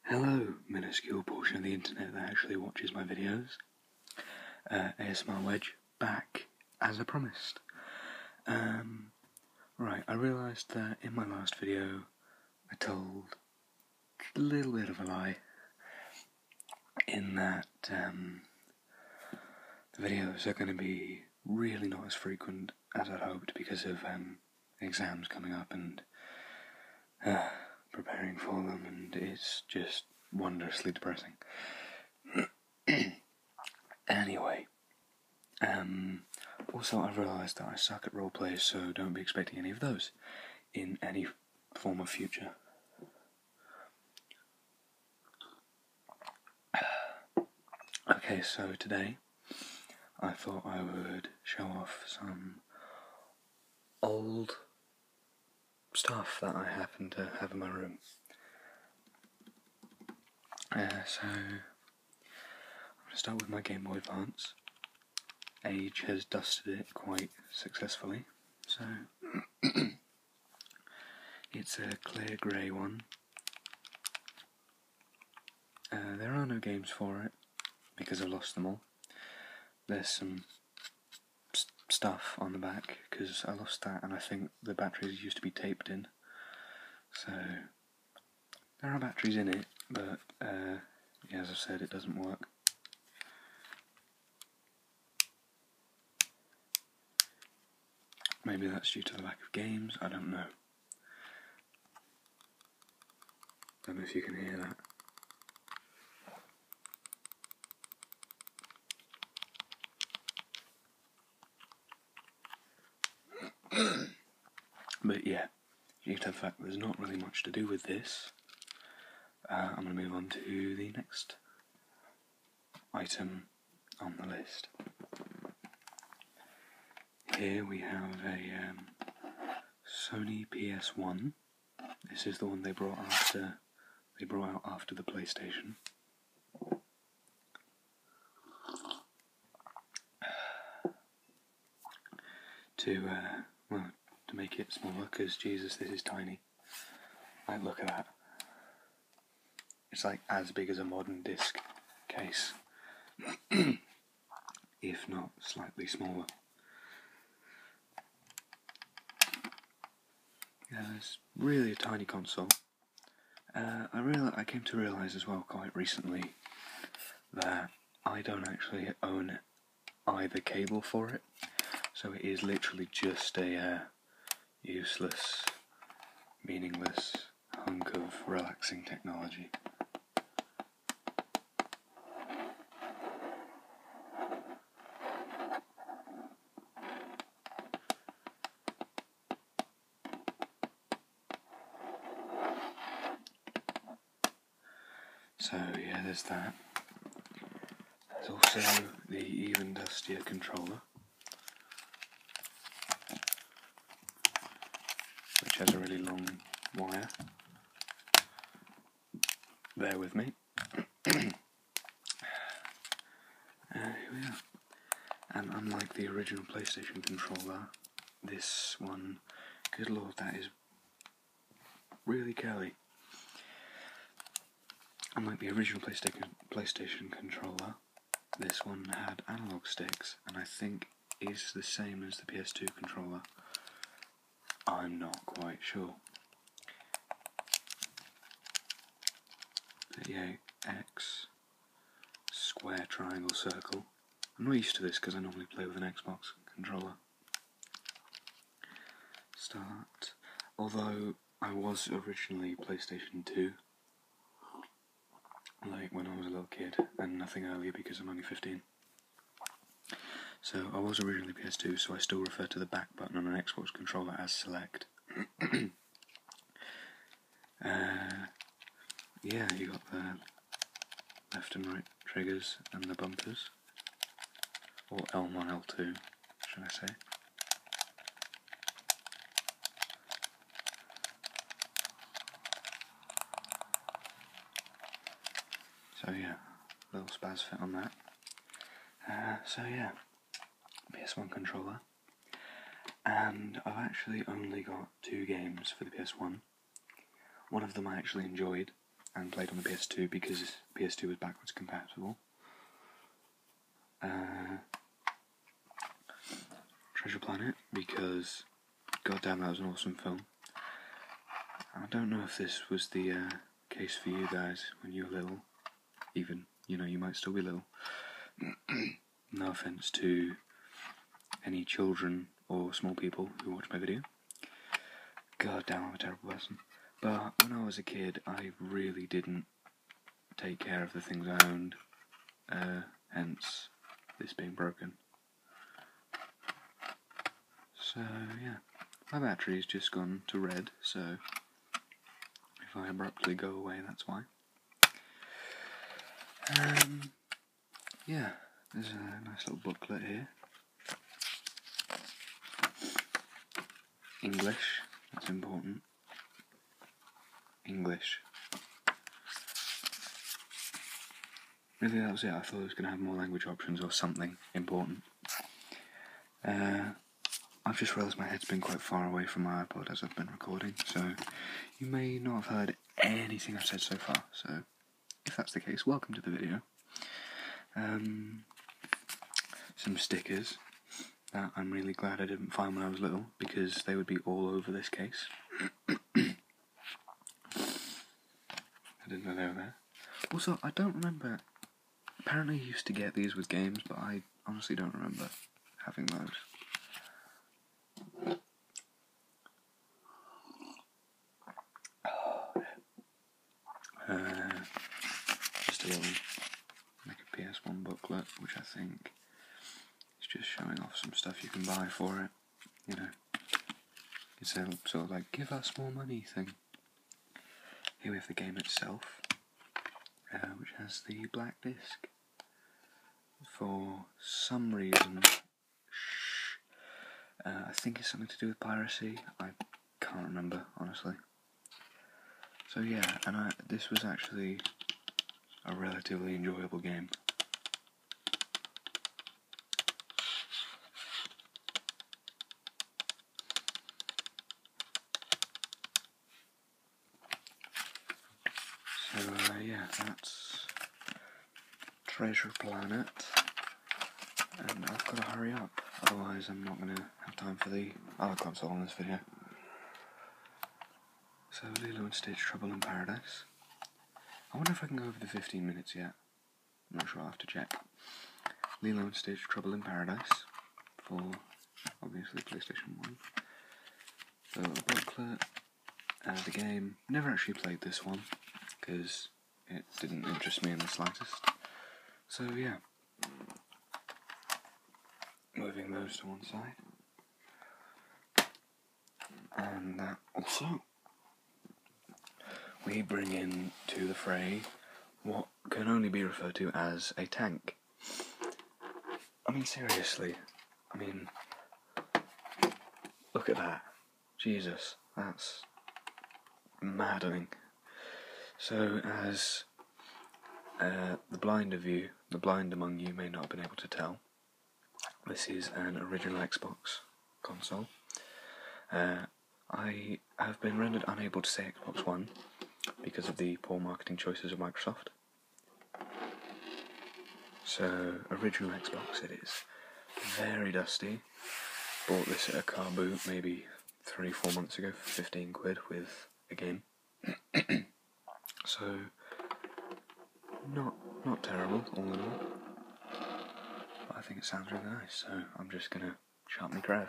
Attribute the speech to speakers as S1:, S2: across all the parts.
S1: Hello, minuscule portion of the internet that actually watches my videos. ASMR Wedge, back as I promised. Right, I realised that in my last video I told a little bit of a lie in that the videos are going to be really not as frequent as I'd hoped because of exams coming up and preparing for them, and it's just wondrously depressing. Anyway, also I've realised that I suck at roleplays, so don't be expecting any of those in any form of future. Okay, so today I thought I would show off some old stuff that I happen to have in my room. So I'm going to start with my Game Boy Advance. Age has dusted it quite successfully, so it's a clear grey one. There are no games for it because I've lost them all. There's some stuff on the back because I lost that, and I think the batteries used to be taped in, so there are batteries in it, but yeah, as I said, it doesn't work. Maybe that's due to the lack of games, I don't know. Don't know if you can hear that. But yeah, due to the fact there's not really much to do with this, I'm going to move on to the next item on the list. Here we have a Sony PS1. This is the one they brought out after the PlayStation. To make it smaller, because Jesus, this is tiny. Like, look at that. It's like as big as a modern disc case, if not slightly smaller. Yeah, it's really a tiny console. I came to realise as well quite recently that I don't actually own either cable for it, so it is literally just a useless, meaningless hunk of relaxing technology. So yeah, there's that. There's also the even dustier controller, which has a really long wire. Bear with me. Here we are. And unlike the original PlayStation controller, this one, good lord, that is really curly. Unlike the original PlayStation controller, this one had analog sticks, and I think is the same as the PS2 controller. I'm not quite sure. But yeah, X, square, triangle, circle. I'm not used to this because I normally play with an Xbox controller. Start. Although I was originally PlayStation 2, like when I was a little kid, and nothing earlier because I'm only 15. So I was originally PS2, so I still refer to the back button on an Xbox controller as select. Yeah, you got the left and right triggers and the bumpers, or L1, L2, should I say. So yeah, little spaz fit on that. So yeah, PS1 controller, and I've actually only got 2 games for the PS1. One of them I actually enjoyed, and played on the PS2 because PS2 was backwards compatible. Treasure Planet because, goddamn, that was an awesome film. I don't know if this was the case for you guys when you were little. Even, you might still be little. No offence to any children or small people who watch my video. God damn, I'm a terrible person. But when I was a kid, I really didn't take care of the things I owned. Hence, this being broken. So, yeah. My battery's just gone to red, so if I abruptly go away, that's why. Yeah, there's a nice little booklet here. English, that's important. English. Really, that was it. I thought it was going to have more language options or something important. I've just realised my head's been quite far away from my iPod as I've been recording, so you may not have heard anything I've said so far, so if that's the case, welcome to the video. Some stickers that I'm really glad I didn't find when I was little, because they would be all over this case. I didn't know they were there. Also, I don't remember, apparently you used to get these with games, but I honestly don't remember having those. Just a little, like a PS1 booklet, which I think is just showing off some stuff you can buy for it. It's a sort of like, give us more money thing. Here we have the game itself, which has the black disc. For some reason, I think it's something to do with piracy. I can't remember, honestly. So yeah, and this was actually a relatively enjoyable game. So yeah, that's Treasure Planet, and I've got to hurry up, otherwise I'm not going to have time for the other console in this video. So Lilo and Stitch Trouble in Paradise. I wonder if I can go over the 15 minutes yet. I'm not sure, I'll have to check. Lilo and Stitch Trouble in Paradise for, obviously, PlayStation 1. So a booklet, the game. Never actually played this one, because it didn't interest me in the slightest. So yeah. Moving those to one side. And that also. We bring in to the fray what can only be referred to as a tank. I mean, seriously. I mean, look at that. Jesus, that's maddening. So, as the blind among you may not have been able to tell, this is an original Xbox console. I have been rendered unable to say Xbox One because of the poor marketing choices of Microsoft. So, original Xbox it is. Very dusty. Bought this at a car boot maybe 3-4 months ago for 15 quid with a game. So, not terrible, all in all. But I think it sounds really nice, so I'm just gonna sharpen my crev.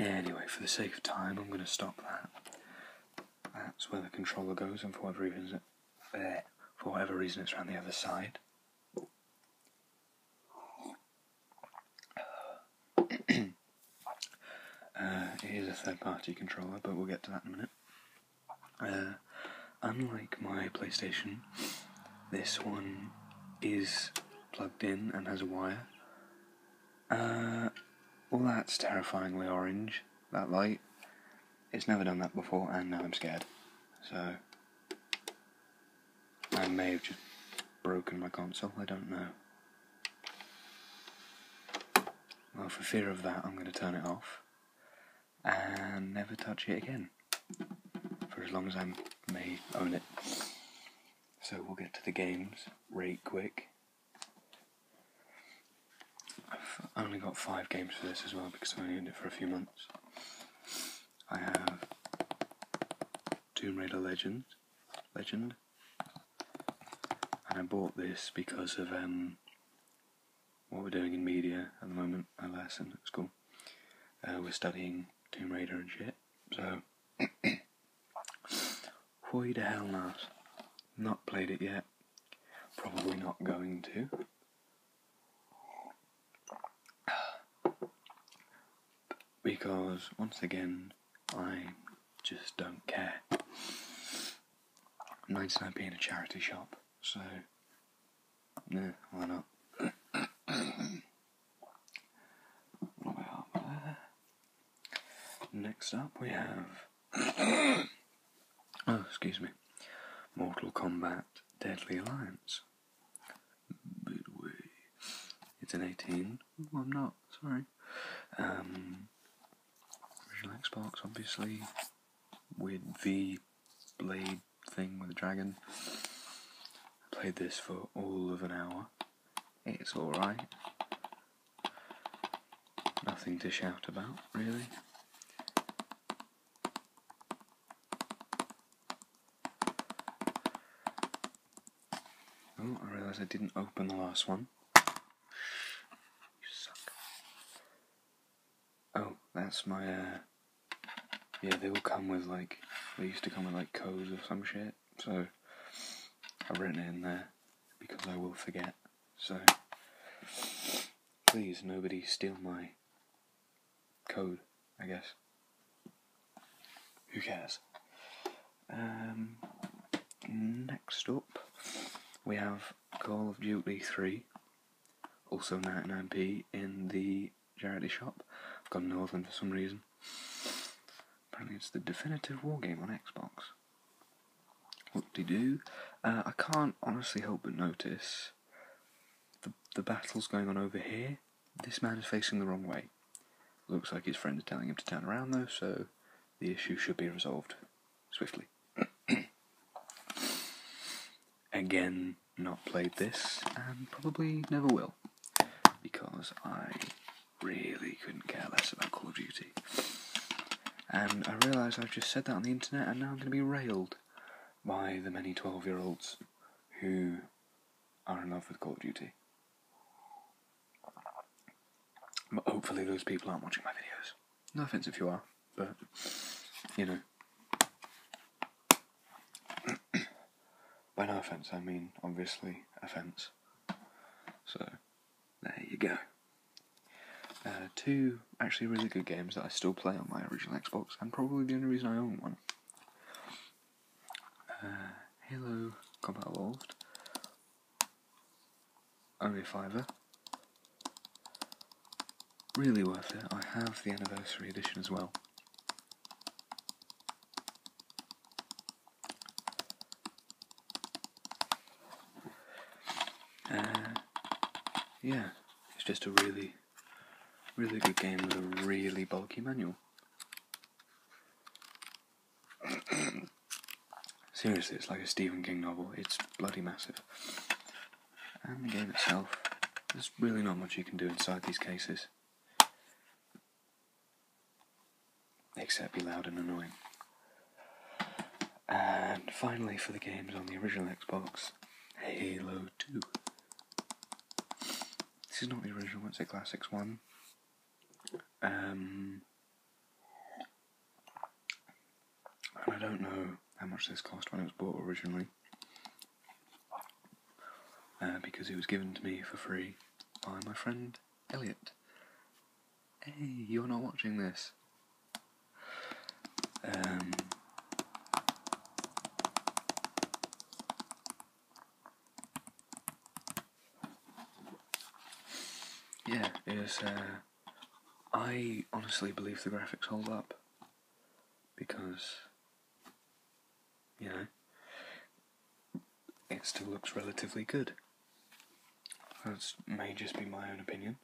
S1: Anyway, for the sake of time, I'm going to stop that. That's where the controller goes, and for whatever reason it's around the other side. It is a third-party controller, but we'll get to that in a minute. Unlike my PlayStation, this one is plugged in and has a wire. Well, that's terrifyingly orange, that light. It's never done that before, and now I'm scared. So, I may have just broken my console, I don't know. Well, for fear of that, I'm going to turn it off and never touch it again for as long as I may own it. So we'll get to the games right quick. I've only got 5 games for this as well because I only owned it for a few months. I have Tomb Raider Legend, and I bought this because of what we're doing in media at the moment, a lesson at school. We're studying Tomb Raider and shit, so why the hell not? Not played it yet, probably not going to. Because, once again, I just don't care. 99p in a charity shop, so, yeah, why not? Next up we have, Mortal Kombat Deadly Alliance. Midway. It's an 18. Well, I'm not, sorry. Original Xbox, obviously, with the blade thing with the dragon. I played this for all of an hour. It's alright. Nothing to shout about, really. Oh, I realised I didn't open the last one. You suck. Oh, that's my, yeah, they all come with, they used to come with, codes or some shit, so I've written it in there, because I will forget, so please, nobody steal my code, I guess. Who cares? Next up, we have Call of Duty 3, also 99p in the charity shop. I've got Northern for some reason. Apparently it's the definitive wargame on Xbox. Whoop-de-doo. I can't honestly help but notice the battle's going on over here. This man is facing the wrong way. Looks like his friend is telling him to turn around though, so the issue should be resolved swiftly. Again, not played this, and probably never will, because I really couldn't care less about Call of Duty. And I realise I've just said that on the internet, and now I'm going to be railed by the many 12-year-olds who are in love with Call of Duty. But hopefully those people aren't watching my videos. No offence if you are, but, you know. By no offence, I mean, obviously, offence. So, there you go. 2 actually really good games that I still play on my original Xbox, and probably the only reason I own one. Halo Combat Evolved. Only a $5. Really worth it. I have the anniversary edition as well. Yeah, it's just a really good game with a really bulky manual. Seriously, it's like a Stephen King novel. It's bloody massive. And the game itself, there's really not much you can do inside these cases. Except be loud and annoying. And finally, for the games on the original Xbox, Halo 2. This is not the original, it's a Classics one. And I don't know how much this cost when it was bought originally. Because it was given to me for free by my friend Elliot. Hey, you're not watching this. Yeah, I honestly believe the graphics hold up, because, you know, it still looks relatively good. That may just be my own opinion.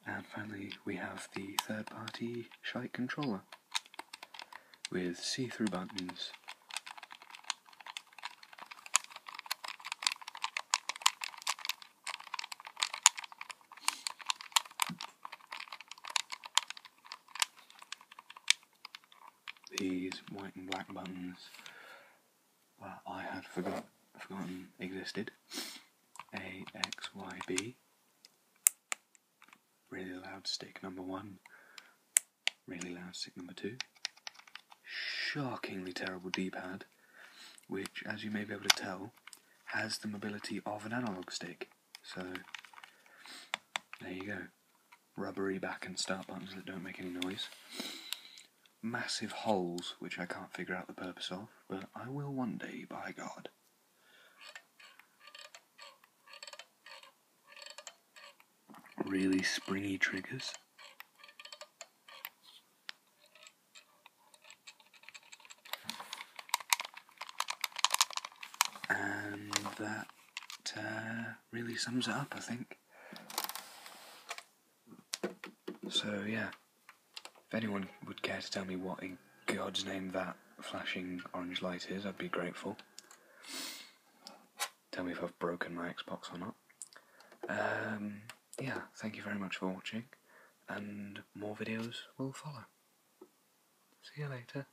S1: And finally, we have the third-party shite controller with see-through buttons. These white and black buttons that I had forgotten existed. A, X, Y, B. Really loud stick number 1. Really loud stick number 2. Shockingly terrible D-pad, which, as you may be able to tell, has the mobility of an analog stick. So, there you go. Rubbery back and start buttons that don't make any noise. Massive holes, which I can't figure out the purpose of, but I will one day, by God. Really springy triggers. And that really sums it up, I think. So yeah, if anyone would care to tell me what in God's name that flashing orange light is, I'd be grateful. Tell me if I've broken my Xbox or not. Yeah, thank you very much for watching, and more videos will follow. See you later.